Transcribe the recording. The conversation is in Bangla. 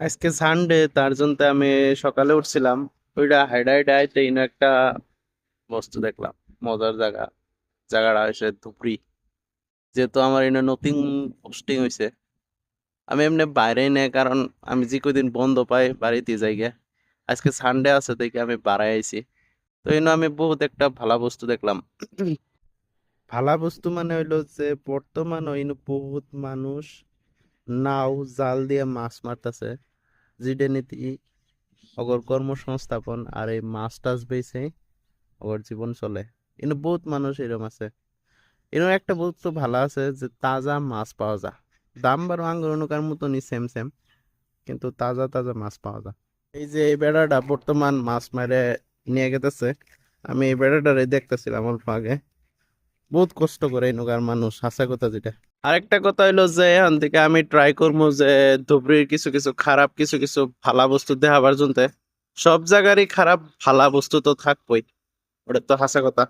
আজকে সানডে তার জন্য আমি সকালে উঠছিলাম। ওইটা হাইডা হাইডা আইতে ইনো একটা বস্তু দেখলাম, মজার জায়গাটা হয়েছে ধুবড়ি। যেহেতু আমার এনে নতুন পোস্টিং হয়েছে, আমি এমনি বাইরেই নেই, কারণ আমি যে কদিন বন্ধ পাই বাড়িতে যাই গে। আজকে সানডে আছে দেখে আমি বাড়াই আইছি। তো এনে আমি বহুত একটা ভালা বস্তু দেখলাম। ভালা বস্তু মানে হইলো যে বর্তমান ইনো বহুত মানুষ নাও জাল দিয়ে মাছ মারতাছে, যেটা নীতি অগর কর্মসংস্থাপন আর এই মাছ টাছ বেছে ওর জীবন চলে। কিন্তু বহুত মানুষ এরকম আছে। এরকম একটা বহুত তো ভালো আছে যে তাজা মাছ পাওয়া যায়। দাম বারো আঙ্গুর অনুকার মতনই সেম সেম, কিন্তু তাজা তাজা মাছ পাওয়া যায়। এই যে এই বেড়াটা বর্তমান মাছ মারে নিয়ে গেতেছে, আমি এই বেড়াটারে দেখতেছিলাম অল্প আগে। বহুত কষ্ট করে এই নৌকার মানুষ, হাসা কথা যেটা। আরেকটা কথা হইলো যে এখান থেকে আমি ট্রাই করবো যে ধুবড়ির কিছু কিছু খারাপ কিছু কিছু ভালা বস্তু দেখাবার জন্য। সব জায়গারই খারাপ ভালা বস্তু তো থাকবোই, ওটা তো হাসা কথা।